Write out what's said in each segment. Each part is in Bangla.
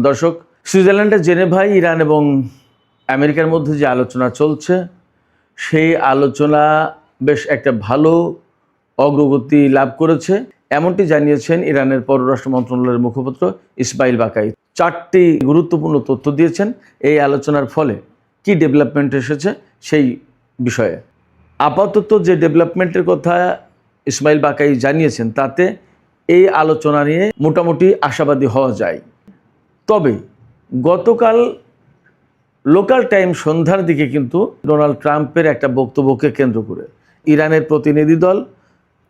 দর্শক, সুইজারল্যান্ডের জেনেভায় ইরান এবং আমেরিকার মধ্যে যে আলোচনা চলছে সেই আলোচনা বেশ একটা ভালো অগ্রগতি লাভ করেছে, এমনটি জানিয়েছেন ইরানের পররাষ্ট্র মন্ত্রণালয়ের মুখপাত্র ইসমাইল বাকাই। 4টি গুরুত্বপূর্ণ তথ্য দিয়েছেন এই আলোচনার ফলে কি ডেভেলপমেন্ট এসেছে সেই বিষয়ে। আপাতত যে ডেভেলপমেন্টের কথা ইসমাইল বাকাই জানিয়েছেন তাতে এই আলোচনা নিয়ে মোটামুটি আশাবাদী হওয়া যায়। তবে গতকাল লোকাল টাইম সন্ধ্যার দিকে কিন্তু ডোনাল্ড ট্রাম্পের একটা বক্তব্যকে কেন্দ্র করে ইরানের প্রতিনিধি দল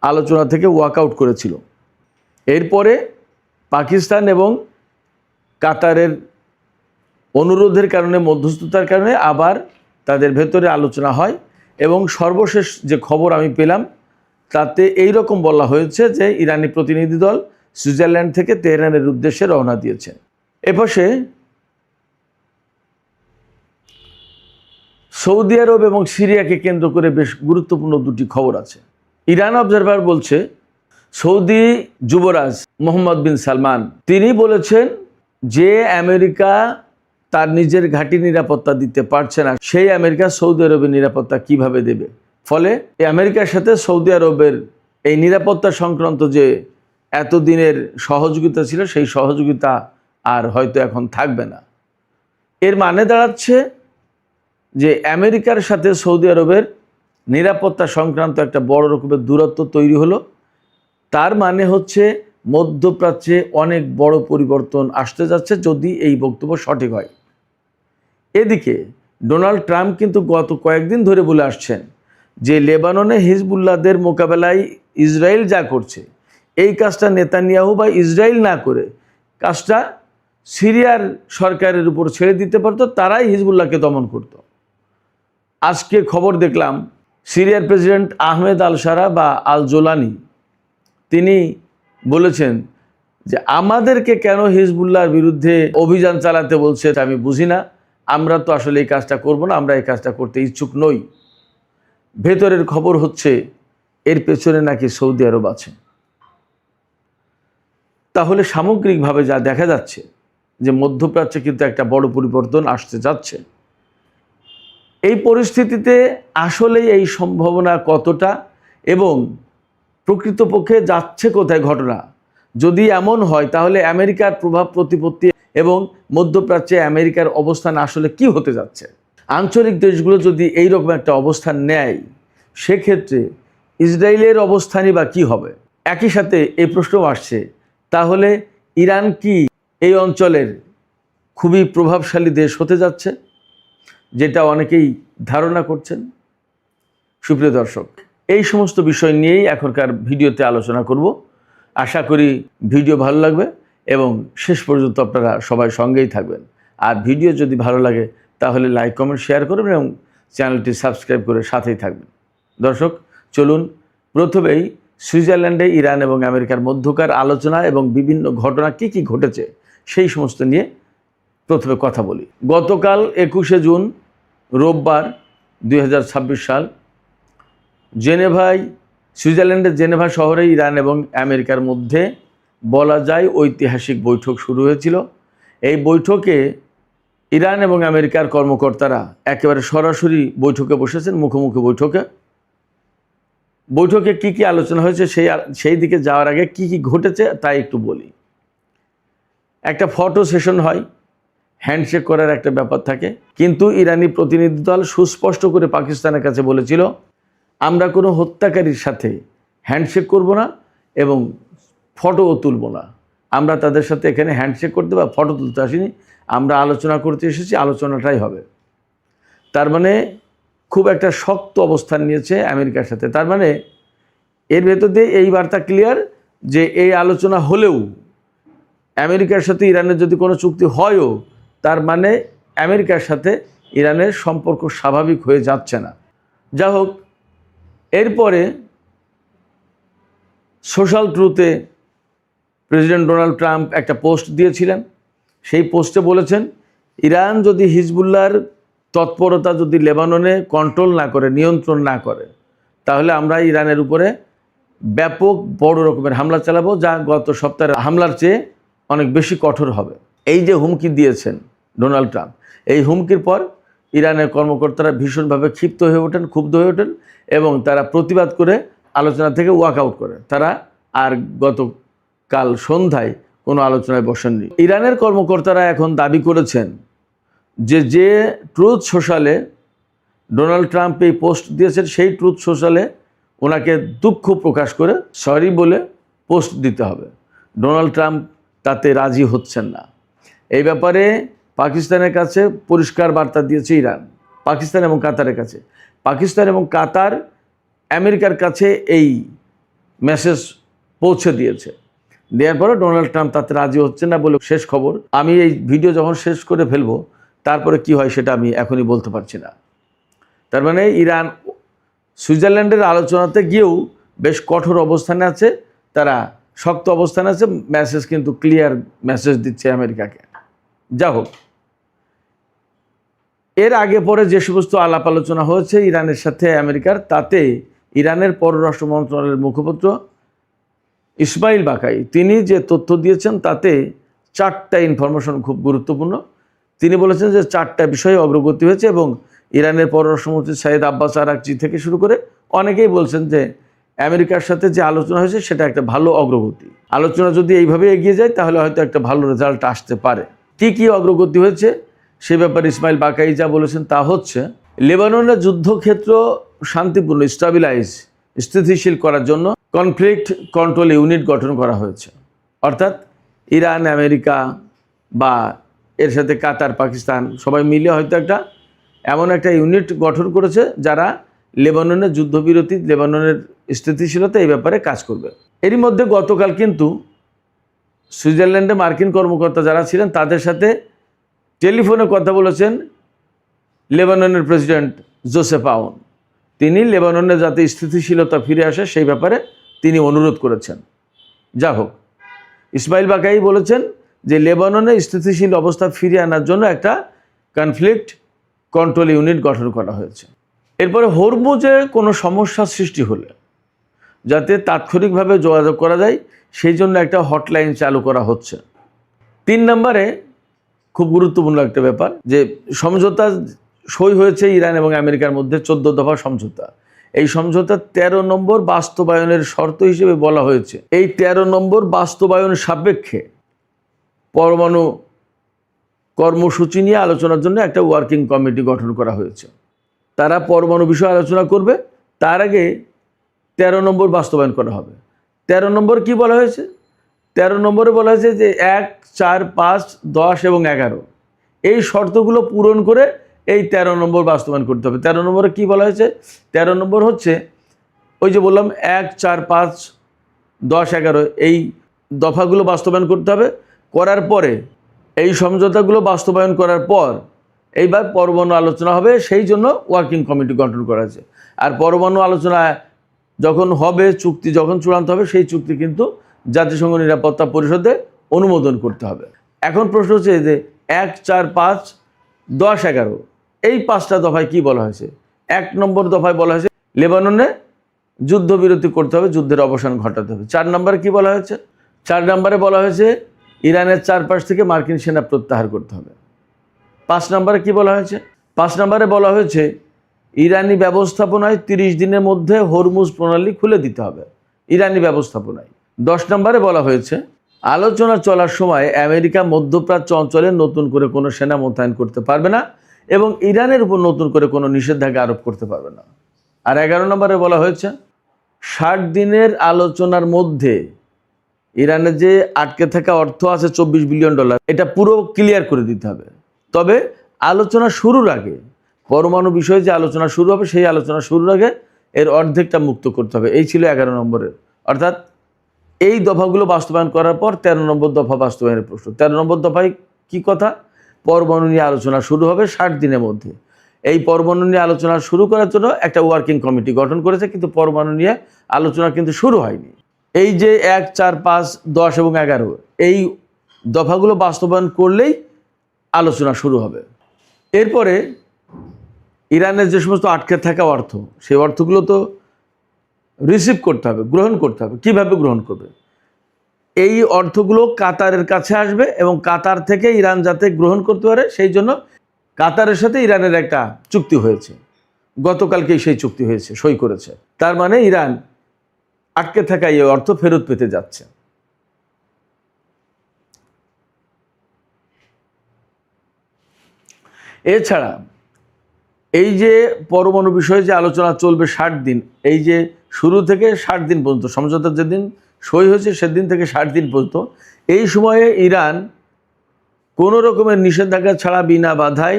আলোচনা থেকে ওয়াকআউট করেছিল। এরপরে পাকিস্তান এবং কাতারের অনুরোধের কারণে, মধ্যস্থতার কারণে আবার তাদের ভেতরে আলোচনা হয় এবং সর্বশেষ যে খবর আমি পেলাম তাতে এই রকম বলা হয়েছে যে ইরানি প্রতিনিধি দল সুইজারল্যান্ড থেকে তেহরানের উদ্দেশ্যে রওনা দিয়েছে। এপাশে সৌদি আরব এবং সিরিয়াকে কেন্দ্র করে বেশ গুরুত্বপূর্ণ দুটি খবর আছে। ইরান অবজারভার বলছে সৌদি যুবরাজ মোহাম্মদ বিন সালমান তিনি বলেছেন যে আমেরিকা তার নিজের ঘাঁটি নিরাপত্তা দিতে পারছে না, সেই আমেরিকা সৌদি আরবের নিরাপত্তা কিভাবে দেবে। ফলে এই আমেরিকার সাথে সৌদি আরবের এই নিরাপত্তা সংক্রান্ত যে এতদিনের সহযোগিতা ছিল সেই সহযোগিতা আর হয়তো এখন থাকবে না। এর মানে দাঁড়াচ্ছে যে আমেরিকার সাথে সৌদি আরবের নিরাপত্তা সংক্রান্ত একটা বড় রকমের দূরত্ব তৈরি হলো। তার মানে হচ্ছে মধ্যপ্রাচ্যে অনেক বড় পরিবর্তন আসতে যাচ্ছে যদি এই বক্তব্য সঠিক হয়। এদিকে ডোনাল্ড ট্রাম্প কিন্তু গত কয়েকদিন ধরে বলে আসছেন যে লেবাননে হিজবুল্লাহদের মোকাবেলায় ইসরায়েল যা করছে এই কাজটা নেতানিয়াহু বা ইসরায়েল না করে কাজটা সিরিয়ার সরকারের উপর ছেড়ে দিতে পারতো, তারাই হিজবুল্লাহকে দমন করত। আজকে খবর দেখলাম সিরিয়ার প্রেসিডেন্ট আহমেদ আল সারা বা আল জোলানি তিনি বলেছেন যে আমাদেরকে কেন হিজবুল্লাহর বিরুদ্ধে অভিযান চালাতে বলছে আমি বুঝি না, আমরা তো আসলে এই কাজটা করব না, আমরা এই কাজটা করতে ইচ্ছুক নই। ভেতরের খবর হচ্ছে এর পেছনে নাকি সৌদি আরব আছে। তাহলে সামগ্রিকভাবে যা দেখা যাচ্ছে যে মধ্যপ্রাচ্যে কিন্তু একটা বড় পরিবর্তন আসতে যাচ্ছে। এই পরিস্থিতিতে আসলে এই সম্ভাবনা কতটা এবং প্রকৃতপক্ষে যাচ্ছে কোথায় ঘটনা, যদি এমন হয় তাহলে আমেরিকার প্রভাব প্রতিপত্তি এবং মধ্যপ্রাচ্যে আমেরিকার অবস্থান আসলে কি হতে যাচ্ছে। আঞ্চলিক দেশগুলো যদি এই রকম একটা অবস্থান নেয় সেক্ষেত্রে ইসরায়েলের অবস্থানই বা কী হবে। একই সাথে এই প্রশ্ন আসছে তাহলে ইরান কি এই অঞ্চলের খুবই প্রভাবশালী দেশ হতে যাচ্ছে, যেটা অনেকেই ধারণা করছেন। সুপ্রিয় দর্শক, এই সমস্ত বিষয় নিয়েই এখনকার ভিডিওতে আলোচনা করব। আশা করি ভিডিও ভালো লাগবে এবং শেষ পর্যন্ত আপনারা সবাই সঙ্গেই থাকবেন। আর ভিডিও যদি ভালো লাগে তাহলে লাইক, কমেন্ট, শেয়ার করবেন এবং চ্যানেলটি সাবস্ক্রাইব করে সাথেই থাকবেন। দর্শক চলুন প্রথমেই সুইজারল্যান্ডে ইরান এবং আমেরিকার মধ্যকার আলোচনা এবং বিভিন্ন ঘটনা কি কি ঘটেছে সেই সমস্ত নিয়ে প্রথমে কথা বলি। গতকাল 21শে জুন রোববার 2026 সাল জেনেভায়, সুইজারল্যান্ডের জেনেভা শহরে ইরান এবং আমেরিকার মধ্যে বলা যায় ঐতিহাসিক বৈঠক শুরু হয়েছিল। এই বৈঠকে ইরান এবং আমেরিকার কর্মকর্তারা একেবারে সরাসরি বৈঠকে বসেছেন, মুখোমুখি বৈঠকে। বৈঠকে কি কি আলোচনা হয়েছে সেই দিকে যাওয়ার আগে কি কি ঘটেছে তাই একটু বলি। একটা ফটো সেশন হয়, হ্যান্ডশেক করার একটা ব্যাপার থাকে, কিন্তু ইরানি প্রতিনিধি দল সুস্পষ্ট করে পাকিস্তানের কাছে বলেছিল আমরা কোনো হত্যাকারীর সাথে হ্যান্ডশেক করব না এবং ফটোও তুলব না। আমরা তাদের সাথে এখানে হ্যান্ডশেক করতে বা ফটো তুলতে আসিনি, আমরা আলোচনা করতে এসেছি, আলোচনাটাই হবে। তার মানে খুব একটা শক্ত অবস্থান নিয়েছে আমেরিকার সাথে। তার মানে এর ভেতর দিয়ে এই বার্তা ক্লিয়ার যে এই আলোচনা হলেও আমেরিকার সাথে ইরানের যদি কোনো চুক্তি হয়ও তার মানে আমেরিকার সাথে ইরানের সম্পর্ক স্বাভাবিক হয়ে যাচ্ছে না। যা হোক, এরপরে সোশ্যাল ট্রুথে প্রেসিডেন্ট ডোনাল্ড ট্রাম্প একটা পোস্ট দিয়েছিলেন। সেই পোস্টে বলেছেন ইরান যদি হিজবুল্লাহর তৎপরতা যদি লেবাননে কন্ট্রোল না করে, নিয়ন্ত্রণ না করে, তাহলে আমরা ইরানের উপরে ব্যাপক বড় রকমের হামলা চালাবো, যা গত সপ্তাহের হামলার চেয়ে অনেক বেশি কঠোর হবে। এই যে হুমকি দিয়েছেন ডোনাল্ড ট্রাম্প, এই হুমকির পর ইরানের কর্মকর্তারা ভীষণভাবে ক্ষিপ্ত হয়ে ওঠেন, ক্ষুব্ধ হয়ে ওঠেন এবং তারা প্রতিবাদ করে আলোচনা থেকে ওয়াক আউট করে। তারা আর গতকাল সন্ধ্যায় কোনো আলোচনায় বসেননি। ইরানের কর্মকর্তারা এখন দাবি করেছেন যে ট্রুথ সোশ্যালে ডোনাল্ড ট্রাম্প এই পোস্ট দিয়েছেন, সেই ট্রুথ সোশ্যালে ওনাকে দুঃখ প্রকাশ করে সরি বলে পোস্ট দিতে হবে। ডোনাল্ড ট্রাম্প তাতে রাজি হচ্ছেন না। এই ব্যাপারে পাকিস্তানের কাছে পরিষ্কার বার্তা দিয়েছে ইরান, পাকিস্তান এবং কাতারের কাছে। পাকিস্তান এবং কাতার আমেরিকার কাছে এই মেসেজ পৌঁছে দিয়েছে। দেওয়ার পরে ডোনাল্ড ট্রাম্প তাতে রাজি হচ্ছেন না বলে শেষ খবর। আমি এই ভিডিও যখন শেষ করে ফেলবো তারপরে কি হয় সেটা আমি এখনই বলতে পারছি না। তার মানে ইরান সুইজারল্যান্ডের আলোচনাতে গিয়েও বেশ কঠোর অবস্থানে আছে, তারা শক্ত অবস্থানে আছে। মেসেজ কিন্তু ক্লিয়ার মেসেজ দিচ্ছে আমেরিকাকে। যা হোক, এর আগে পরে যে সমস্ত আলাপ আলোচনা হয়েছে ইরানের সাথে আমেরিকার, তাতে ইরানের পররাষ্ট্র মন্ত্রণালয়ের মুখপাত্র ইসমাইল বাকাই তিনি যে তথ্য দিয়েছেন তাতে 4টা ইনফরমেশন খুব গুরুত্বপূর্ণ। তিনি বলেছেন যে 4টা বিষয়ে অগ্রগতি হয়েছে এবং ইরানের পররাষ্ট্রমন্ত্রী সাইদ আব্বাস আরাকচি থেকে শুরু করে অনেকেই বলছেন যে আমেরিকার সাথে যে আলোচনা হয়েছে সেটা একটা ভালো অগ্রগতি। আলোচনা যদি এইভাবে এগিয়ে যায় তাহলে হয়তো একটা ভালো রেজাল্ট আসতে পারে। কি কি অগ্রগতি হয়েছে সে ব্যাপারে ইসমাইল বাকাই যা বলেছেন তা হচ্ছে, লেবাননের যুদ্ধক্ষেত্র শান্তিপূর্ণ স্থিতিশীল করার জন্য কনফ্লিক্ট কন্ট্রোল ইউনিট গঠন করা হয়েছে। অর্থাৎ ইরান, আমেরিকা বা এর সাথে কাতার, পাকিস্তান সবাই মিলে হয়তো এমন একটা ইউনিট গঠন করেছে যারা লেবাননের যুদ্ধবিরতি, লেবাননের স্থিতিশীলতা এই ব্যাপারে কাজ করবে। এরই মধ্যে গতকাল কিন্তু সুইজারল্যান্ডে মার্কিন কর্মকর্তা যারা ছিলেন তাদের সাথে টেলিফোনে কথা বলেছেন লেবাননের প্রেসিডেন্ট জোসেফ আউন। তিনি লেবাননে যাতে স্থিতিশীলতা ফিরে আসে সেই ব্যাপারে তিনি অনুরোধ করেছেন। যা হোক, ইসমাইল বাকাই বলেছেন যে লেবাননে স্থিতিশীল অবস্থা ফিরিয়ে আনার জন্য একটা কনফ্লিক্ট কন্ট্রোল ইউনিট গঠন করা হয়েছে। এরপরে হরমুজে কোনো সমস্যা সৃষ্টি হলে যাতে তাৎক্ষণিকভাবে যোগাযোগ করা যায় সেই জন্য একটা হটলাইন চালু করা হচ্ছে। 3 নম্বরে খুব গুরুত্বপূর্ণ একটা ব্যাপার, যে সমঝোতা সই হয়েছে ইরান এবং আমেরিকার মধ্যে 14 দফা সমঝোতা। এই সমঝোতার 13 নম্বর বাস্তবায়নের শর্ত হিসেবে বলা হয়েছে এই 13 নম্বর বাস্তবায়ন সাপেক্ষে পরমাণু কর্মসূচি নিয়ে আলোচনার জন্য একটা ওয়ার্কিং কমিটি গঠন করা হয়েছে। তারা পরমাণু বিষয়ে আলোচনা করবে, তার আগে 13 নম্বর বাস্তবায়ন করা হবে। 13 নম্বর কি বলা হয়েছে? 13 নম্বরে বলা হয়েছে যে 1, 4, 5, 10 এবং 11 এই শর্তগুলো পূরণ করে এই 13 নম্বর বাস্তবায়ন করতে হবে। 13 নম্বরে কি বলা হয়েছে? 13 নম্বর হচ্ছে ওই যে বললাম 1, 4, 5, 10, 11 এই দফাগুলো বাস্তবায়ন করতে হবে। করার পরে এই সমঝোতাগুলো বাস্তবায়ন করার পর এইবার পরমাণু আলোচনা হবে, সেই জন্য ওয়ার্কিং কমিটি গঠন করা হয়েছে। আর পরমাণু আলোচনা যখন হবে, চুক্তি যখন চূড়ান্ত হবে, সেই চুক্তি কিন্তু জাতিসংঘ নিরাপত্তা পরিষদে অনুমোদন করতে হবে। এখন প্রশ্ন হচ্ছে যে 1, 4, 5, 10, 11 এই 5টা দফায় কি বলা হয়েছে? 1 নম্বর দফায় বলা হয়েছে লেবাননে যুদ্ধবিরতি করতে হবে, যুদ্ধের অবসান ঘটাতে হবে। 4 নম্বরে কি বলা হয়েছে? 4 নম্বরে বলা হয়েছে ইরানের চারপাশ থেকে মার্কিন সেনা প্রত্যাহার করতে হবে। 5 নম্বরে কি বলা হয়েছে? 5 নম্বরে বলা হয়েছে ইরানি ব্যবস্থাপনায় 30 দিনের মধ্যে হরমুজ প্রণালী খুলে দিতে হবে, ইরানি ব্যবস্থাপনায়। 10 নম্বরে বলা হয়েছে আলোচনা চলার সময় আমেরিকা মধ্যপ্রাচ্য অঞ্চলে নতুন করে কোনো সেনা মোতায়েন করতে পারবে না এবং ইরানের উপর নতুন করে কোনো নিষেধাজ্ঞা আরোপ করতে পারবে না। আর 11 নম্বরে বলা হয়েছে 60 দিনের আলোচনার মধ্যে ইরানের যে আটকে থাকা অর্থ আছে $24 বিলিয়ন, এটা পুরো ক্লিয়ার করে দিতে হবে। তবে আলোচনা শুরুর আগে, পরমাণু বিষয়ে যে আলোচনা শুরু হবে সেই আলোচনা শুরুর আগে এর অর্ধেকটা মুক্ত করতে হবে। এই ছিল 11 নম্বরের। অর্থাৎ এই দফাগুলো বাস্তবায়ন করার পর 13 নম্বর দফা বাস্তবায়নের প্রশ্ন। 13 নম্বর দফায় কি কথা? পরমাণু নিয়ে আলোচনা শুরু হবে 60 দিনের মধ্যে। এই পরমাণু নিয়ে আলোচনা শুরু করার জন্য একটা ওয়ার্কিং কমিটি গঠন করেছে, কিন্তু পরমাণু নিয়ে আলোচনা কিন্তু শুরু হয়নি। এই যে 1, 4, 5, 10 এবং 11 এই দফাগুলো বাস্তবায়ন করলেই আলোচনা শুরু হবে। এরপরে ইরানের যে সমস্ত আটকে থাকা অর্থ, সেই অর্থগুলো তো রিসিভ করতে হবে, গ্রহণ করতে হবে। কিভাবে গ্রহণ করবে? এই অর্থগুলো কাতারের কাছে আসবে এবং কাতার থেকে ইরান যাতে গ্রহণ করতে পারে সেই জন্য কাতারের সাথে ইরানের একটা চুক্তি হয়েছে, গতকালকেই সেই চুক্তি হয়েছে, সই করেছে। তার মানে ইরান আটকে থাকা এই অর্থ ফেরত পেতে যাচ্ছে। এছাড়া এই যে পরমাণু বিষয়ে যে আলোচনা চলবে 60 দিন, এই যে শুরু থেকে 60 দিন পর্যন্ত, সমঝোতা যেদিন সই হয়েছে সেদিন থেকে 60 দিন পর্যন্ত, এই সময়ে ইরান কোনো রকমের নিষেধাজ্ঞা ছাড়া বিনা বাধায়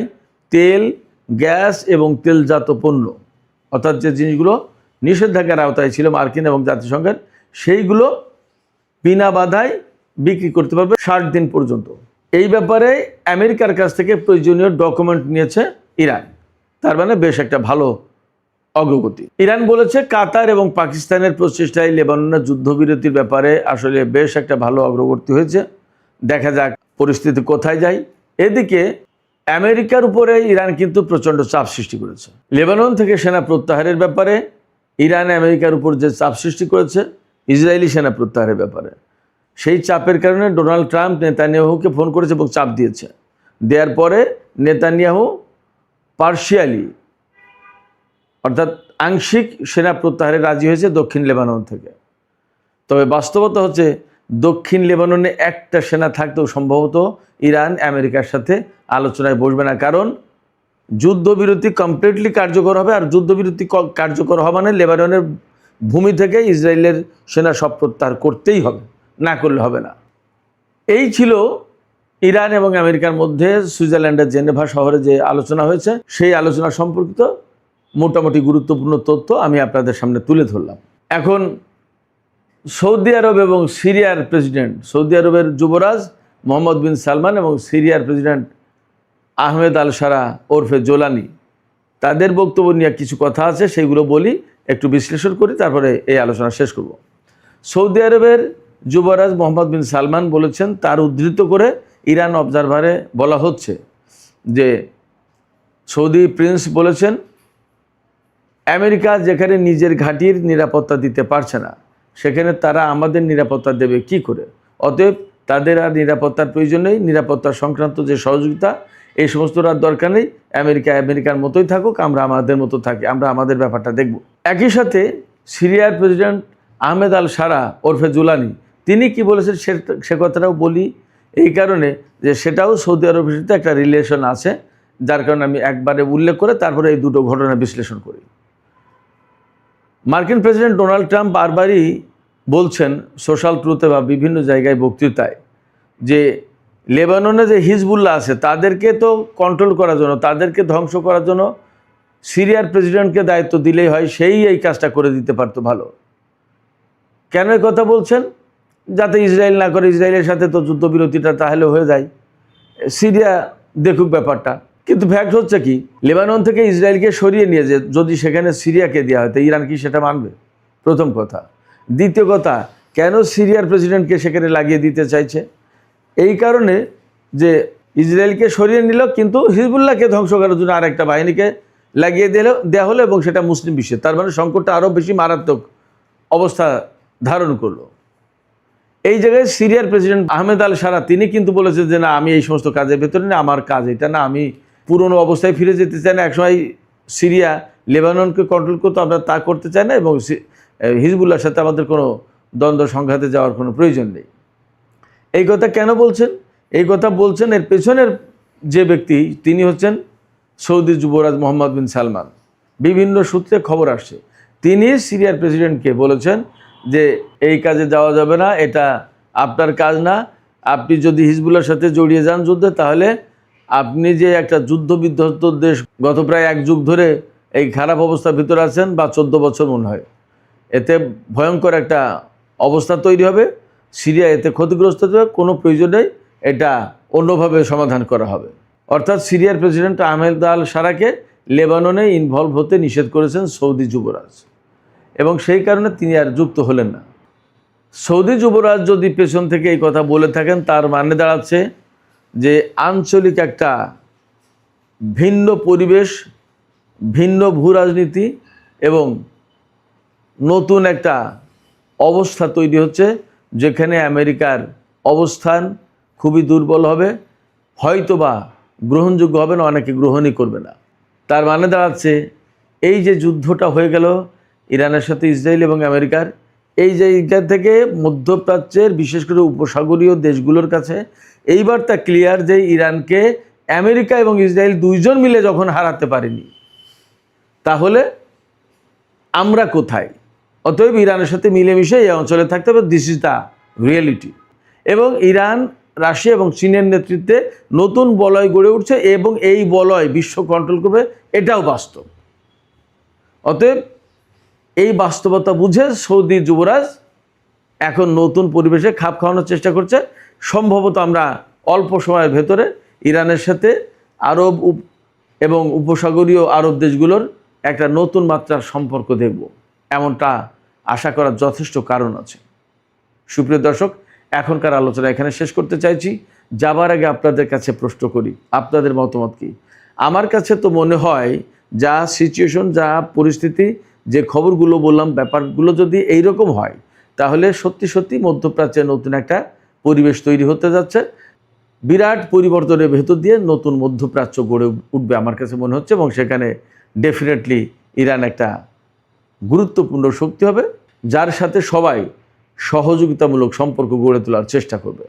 তেল, গ্যাস এবং তেলজাত পণ্য, অর্থাৎ যে জিনিসগুলো নিষেধাজ্ঞার আওতায় ছিল মার্কিন এবং জাতিসংঘের, সেইগুলো বিনা বাধায় বিক্রি করতে পারবে 60 দিন পর্যন্ত। এই ব্যাপারে আমেরিকার কাছ থেকে প্রয়োজনীয় ডকুমেন্ট নিয়েছে ইরান। তার মানে বেশ একটা ভালো অগ্রগতি। ইরান বলেছে কাতার এবং পাকিস্তানের প্রচেষ্টায় লেবাননের যুদ্ধবিরতির ব্যাপারে আসলে বেশ একটা ভালো অগ্রগতি হয়েছে, দেখা যাক পরিস্থিতি কোথায় যায়। এদিকে আমেরিকার উপরে ইরান কিন্তু প্রচণ্ড চাপ সৃষ্টি করেছে। লেবানন থেকে সেনা প্রত্যাহারের ব্যাপারে ইরান আমেরিকার উপর যে চাপ সৃষ্টি করেছে ইসরায়েলি সেনা প্রত্যাহারের ব্যাপারে, সেই চাপের কারণে ডোনাল্ড ট্রাম্প নেতানিয়াহুকে ফোন করেছে এবং চাপ দিয়েছে। দেওয়ার পরে নেতানিয়াহু পার্শিয়ালি অর্থাৎ আংশিক সেনা প্রত্যাহারে রাজি হয়েছে দক্ষিণ লেবানন থেকে। তবে বাস্তবতা হচ্ছে দক্ষিণ লেবাননে একটা সেনা থাকতেও সম্ভবত ইরান আমেরিকার সাথে আলোচনায় বসবে না, কারণ যুদ্ধবিরতি কমপ্লিটলি কার্যকর হবে, আর যুদ্ধবিরতি কার্যকর হওয়া মানে লেবাননের ভূমি থেকে ইসরায়েলের সেনা সব প্রত্যাহার করতেই হবে, না করলে হবে না। এই ছিল ইরান এবং আমেরিকার মধ্যে সুইজারল্যান্ডের জেনেভা শহরে যে আলোচনা হয়েছে, সেই আলোচনা সম্পর্কিত মোটামুটি গুরুত্বপূর্ণ তথ্য আমি আপনাদের সামনে তুলে ধরলাম। এখন সৌদি আরব এবং সিরিয়ার প্রেসিডেন্ট, সৌদি আরবের যুবরাজ মোহাম্মদ বিন সালমান এবং সিরিয়ার প্রেসিডেন্ট আহমেদ আল সারা ওরফে জোলানি, তাদের বক্তব্য নিয়ে কিছু কথা আছে, সেইগুলো বলি, একটু বিশ্লেষণ করি, তারপরে এই আলোচনা শেষ করব। সৌদি আরবের যুবরাজ মোহাম্মদ বিন সালমান বলেছেন, তার উদ্ধৃত করে ইরান অবজারভারে বলা হচ্ছে যে সৌদি প্রিন্স বলেছেন, আমেরিকা যেখানে নিজের ঘাঁটির নিরাপত্তা দিতে পারছে না সেখানে তারা আমাদের নিরাপত্তা দেবে কি করে? অতএব তাদের আর নিরাপত্তার প্রয়োজন নেই, নিরাপত্তা সংক্রান্ত যে সহযোগিতা এই সমস্তর আর দরকার নেই, আমেরিকা আমেরিকার মতোই থাকুক, আমরা আমাদের মতো থাকি, আমরা আমাদের ব্যাপারটা দেখব। একই সাথে সিরিয়ার প্রেসিডেন্ট আহমেদ আল সারা ওরফে জুলানি, তিনি কি বলেছেন সে কথাটাও বলি, এই কারণে যে সেটাও সৌদি আরবের সাথে একটা রিলেশন আছে, যার কারণে আমি একবারে উল্লেখ করে তারপরে এই দুটো ঘটনা বিশ্লেষণ করি। মার্কিন প্রেসিডেন্ট ডোনাল্ড ট্রাম্প বারবারই বলছেন সোশ্যাল ট্রুথে বা বিভিন্ন জায়গায় বক্তৃতায় যে লেবাননে যে হিজবুল্লাহ আছে তাদেরকে তো কন্ট্রোল করার জন্য, তাদেরকে ধ্বংস করার জন্য সিরিয়ার প্রেসিডেন্টকে দায়িত্ব দিলেই হয়, সেই এই কাজটা করে দিতে পারতো ভালো। কেন এই কথা বলছেন? যাতে ইসরায়েল না করে, ইসরায়েলের সাথে তো যুদ্ধবিরতিটা তাহলে হয়ে যায়, সিরিয়া দেখুক ব্যাপারটা। কিন্তু ফ্যাক্ট হচ্ছে কি, লেবানন থেকে ইসরায়েলকে সরিয়ে নিয়ে যে যদি সেখানে সিরিয়াকে দেওয়া হয় তো ইরান কি সেটা মানবে? প্রথম কথা। দ্বিতীয় কথা, কেন সিরিয়ার প্রেসিডেন্টকে সেখানে লাগিয়ে দিতে চাইছে? এই কারণে যে ইসরায়েলকে সরিয়ে নিল কিন্তু হিজবুল্লাহকে ধ্বংস করার জন্য আরেকটা বাহিনীকে লাগিয়ে দেওয়া হলো এবং সেটা মুসলিম বিশ্বে, তার মানে সংকটটা আরও বেশি মারাত্মক অবস্থা ধারণ করলো। এই জায়গায় সিরিয়ার প্রেসিডেন্ট আহমেদ আল সারা তিনি কিন্তু বলেছে যে না, আমি এই সমস্ত কাজের ভেতরে না, আমার কাজ এটা না, আমি পুরনো অবস্থায় ফিরে যেতে চাই না, একসময় সিরিয়া লেবাননকে কন্ট্রোল করতো, আমরা তা করতে চাই না, এবং হিজবুল্লাহর সাথে আমাদের কোনো দ্বন্দ্ব সংঘাতে যাওয়ার কোনো প্রয়োজন নেই। এই কথা কেন বলছেন? এই কথা বলছেন এর পেছনের যে ব্যক্তি তিনি হচ্ছেন সৌদি যুবরাজ মোহাম্মদ বিন সালমান। বিভিন্ন সূত্রে খবর আসছে তিনি সিরিয়ার প্রেসিডেন্টকে বলেছেন যে এই কাজে যাওয়া যাবে না, এটা আপনার কাজ না, আপনি যদি হিজবুল্লাহর সাথে জড়িয়ে যান যুদ্ধে তাহলে আপনি যে একটা যুদ্ধ বিধ্বস্ত দেশ গত প্রায় 1 যুগ ধরে এই খারাপ অবস্থার ভিতরে আছেন, বা 14 বছর মনে হয়, এতে ভয়ঙ্কর একটা অবস্থা তৈরি হবে, সিরিয়া এতে ক্ষতিগ্রস্ত হবে, কোনো প্রয়োজন নেই, এটা অন্যভাবে সমাধান করা হবে। অর্থাৎ সিরিয়ার প্রেসিডেন্ট আহমেদ আল সারাকে লেবাননে ইনভলভ হতে নিষেধ করেছেন সৌদি যুবরাজ, এবং সেই কারণে তিনি আর যুক্ত হলেন না। সৌদি যুবরাজ যদি পেছন থেকে এই কথা বলে থাকেন তার মানে দাঁড়াচ্ছে যে আঞ্চলিক একটা ভিন্ন পরিবেশ, ভিন্ন ভূ রাজনীতি এবং নতুন একটা অবস্থা তৈরি হচ্ছে যেখানে আমেরিকার অবস্থান খুবই দুর্বল হবে, হয়তোবা গ্রহণযোগ্য হবে না, অনেকে গ্রহণই করবে না। তার মানে দাঁড়াচ্ছে এই যে যুদ্ধটা হয়ে গেল ইরানের সাথে ইসরায়েল এবং আমেরিকার, এই জায়গা থেকে মধ্যপ্রাচ্যের বিশেষ করে উপসাগরীয় দেশগুলোর কাছে এইবার তা ক্লিয়ার যে ইরানকে আমেরিকা এবং ইসরায়েল দুইজন মিলে যখন হারাতে পারেনি, তাহলে আমরা কোথায়? অতএব ইরানের সাথে মিলেমিশে এই অঞ্চলে থাকতে হবে। This is the reality. এবং ইরান, রাশিয়া এবং চীনের নেতৃত্বে নতুন বলয় গড়ে উঠছে এবং এই বলয় বিশ্ব কন্ট্রোল করবে, এটাও বাস্তব। অতএব এই বাস্তবতা বুঝে সৌদি যুবরাজ এখন নতুন পরিবেশে খাপ খাওয়ানোর চেষ্টা করছে। সম্ভবত আমরা অল্প সময়ের ভেতরে ইরানের সাথে আরব এবং উপসাগরীয় আরব দেশগুলোর একটা নতুন মাত্রার সম্পর্ক দেখব, এমনটা আশা করার যথেষ্ট কারণ আছে। সুপ্রিয় দর্শক, এখনকার আলোচনা এখানে শেষ করতে চাইছি। যাবার আগে আপনাদের কাছে প্রশ্ন করি, আপনাদের মতামত কি? আমার কাছে তো মনে হয় যা সিচুয়েশন, যা পরিস্থিতি, যে খবরগুলো বললাম, ব্যাপারগুলো যদি এইরকম হয়, তাহলে সত্যি সত্যি মধ্যপ্রাচ্যে নতুন একটা পরিবেশ তৈরি হতে যাচ্ছে। বিরাট পরিবর্তনের ভেতর দিয়ে নতুন মধ্যপ্রাচ্য গড়ে উঠবে আমার কাছে মনে হচ্ছে, এবং সেখানে ডেফিনেটলি ইরান একটা গুরুত্বপূর্ণ শক্তি হবে, যার সাথে সবাই সহযোগিতামূলক সম্পর্ক গড়ে তোলার চেষ্টা করবে।